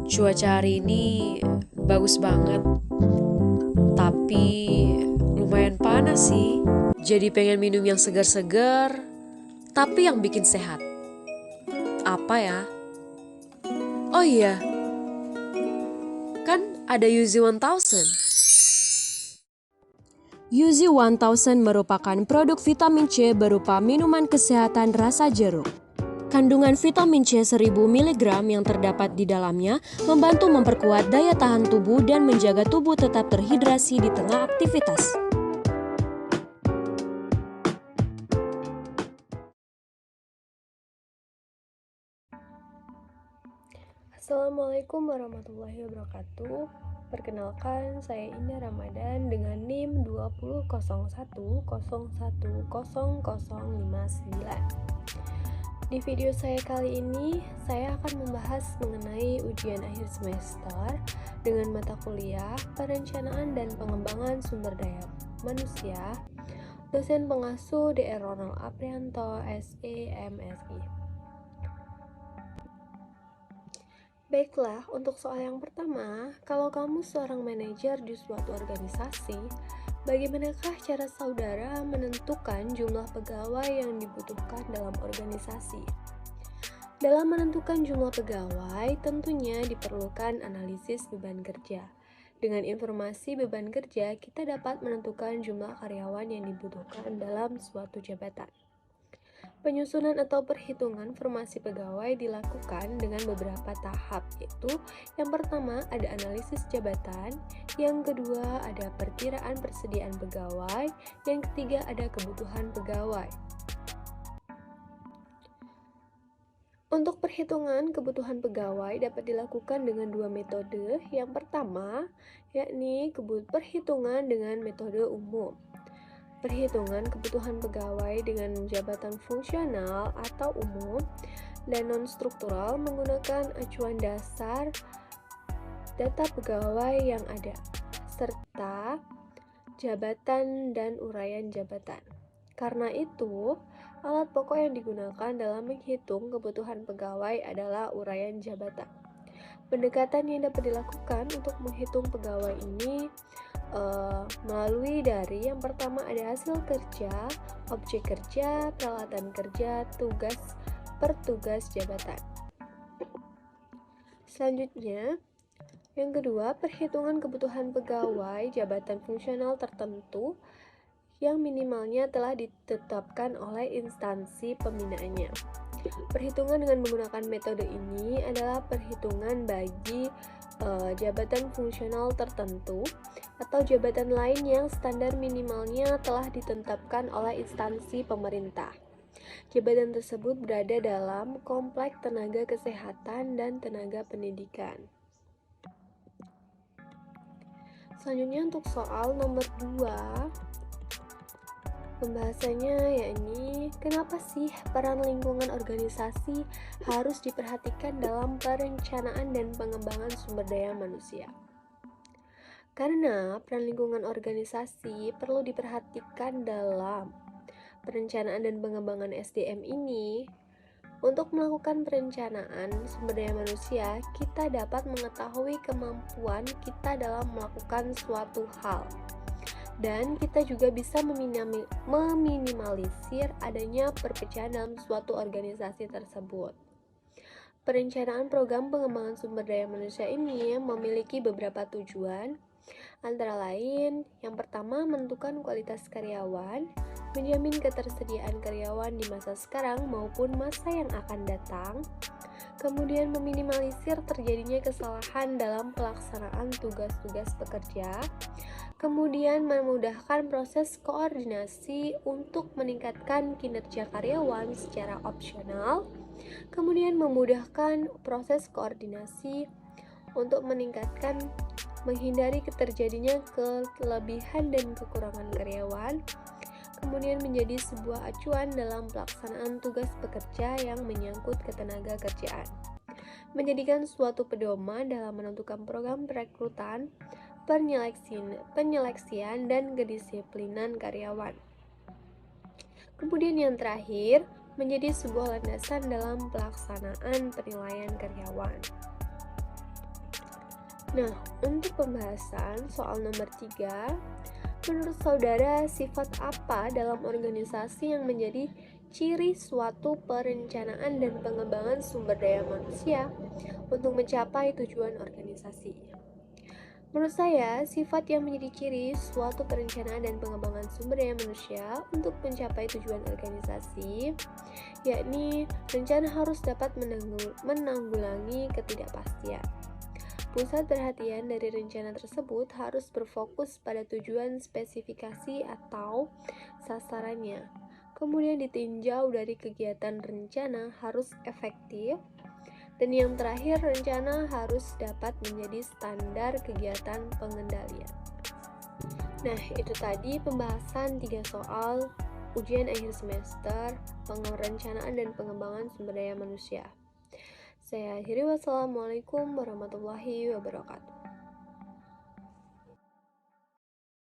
Cuaca hari ini bagus banget, tapi lumayan panas sih. Jadi pengen minum yang segar-segar, tapi yang bikin sehat. Apa ya? Oh iya, kan ada Yuzi 1000. Yuzi 1000 merupakan produk vitamin C berupa minuman kesehatan rasa jeruk. Kandungan vitamin C 1000 mg yang terdapat di dalamnya membantu memperkuat daya tahan tubuh dan menjaga tubuh tetap terhidrasi di tengah aktivitas. Assalamualaikum warahmatullahi wabarakatuh. Perkenalkan, saya Indah Ramadan dengan NIM 2001010059. Di video saya kali ini, saya akan membahas mengenai ujian akhir semester dengan mata kuliah Perencanaan dan Pengembangan Sumber Daya Manusia, dosen pengasuh Dr. Ronald Aprianto, SE, MSI. Baiklah, untuk soal yang pertama, kalau kamu seorang manajer di suatu organisasi, bagaimanakah cara saudara menentukan jumlah pegawai yang dibutuhkan dalam organisasi? Dalam menentukan jumlah pegawai, tentunya diperlukan analisis beban kerja. Dengan informasi beban kerja, kita dapat menentukan jumlah karyawan yang dibutuhkan dalam suatu jabatan. Penyusunan atau perhitungan formasi pegawai dilakukan dengan beberapa tahap, yaitu yang pertama ada analisis jabatan, yang kedua ada perkiraan persediaan pegawai, yang ketiga ada kebutuhan pegawai. Untuk perhitungan kebutuhan pegawai dapat dilakukan dengan dua metode. Yang pertama, yakni perhitungan dengan metode umum. Perhitungan kebutuhan pegawai dengan jabatan fungsional atau umum dan non-struktural menggunakan acuan dasar data pegawai yang ada, serta jabatan dan uraian jabatan. Karena itu, alat pokok yang digunakan dalam menghitung kebutuhan pegawai adalah uraian jabatan. Pendekatan yang dapat dilakukan untuk menghitung pegawai ini melalui dari yang pertama ada hasil kerja, objek kerja, peralatan kerja, tugas per tugas jabatan. Selanjutnya, yang kedua, perhitungan kebutuhan pegawai jabatan fungsional tertentu yang minimalnya telah ditetapkan oleh instansi pembinaannya. Perhitungan dengan menggunakan metode ini adalah perhitungan bagi jabatan fungsional tertentu atau jabatan lain yang standar minimalnya telah ditetapkan oleh instansi pemerintah. Jabatan tersebut berada dalam kompleks tenaga kesehatan dan tenaga pendidikan. Selanjutnya untuk soal nomor 2, pembahasannya yakni kenapa sih peran lingkungan organisasi harus diperhatikan dalam perencanaan dan pengembangan sumber daya manusia. Karena peran lingkungan organisasi perlu diperhatikan dalam perencanaan dan pengembangan SDM ini. Untuk melakukan perencanaan sumber daya manusia, kita dapat mengetahui kemampuan kita dalam melakukan suatu hal. Dan kita juga bisa meminimalisir adanya perpecahan dalam suatu organisasi tersebut. Perencanaan program pengembangan sumber daya manusia ini memiliki beberapa tujuan, antara lain yang pertama menentukan kualitas karyawan, menjamin ketersediaan karyawan di masa sekarang maupun masa yang akan datang, kemudian meminimalisir terjadinya kesalahan dalam pelaksanaan tugas-tugas pekerja, kemudian memudahkan proses koordinasi untuk meningkatkan kinerja karyawan secara opsional, kemudian memudahkan proses koordinasi untuk menghindari terjadinya kelebihan dan kekurangan karyawan, kemudian menjadi sebuah acuan dalam pelaksanaan tugas pekerja yang menyangkut ketenaga kerjaan, menjadikan suatu pedoman dalam menentukan program perekrutan, penyeleksian, dan kedisiplinan karyawan. Kemudian yang terakhir, menjadi sebuah landasan dalam pelaksanaan penilaian karyawan. Nah, untuk pembahasan soal nomor 3, menurut saudara sifat apa dalam organisasi yang menjadi ciri suatu perencanaan dan pengembangan sumber daya manusia untuk mencapai tujuan organisasi? Menurut saya, sifat yang menjadi ciri suatu perencanaan dan pengembangan sumber daya manusia untuk mencapai tujuan organisasi, yakni rencana harus dapat menanggulangi ketidakpastian. Pusat perhatian dari rencana tersebut harus berfokus pada tujuan spesifikasi atau sasarannya. Kemudian ditinjau dari kegiatan rencana harus efektif. Dan yang terakhir, rencana harus dapat menjadi standar kegiatan pengendalian. Nah, itu tadi pembahasan 3 soal ujian akhir semester, perencanaan dan pengembangan sumber daya manusia. Saya akhiri, wassalamualaikum warahmatullahi wabarakatuh.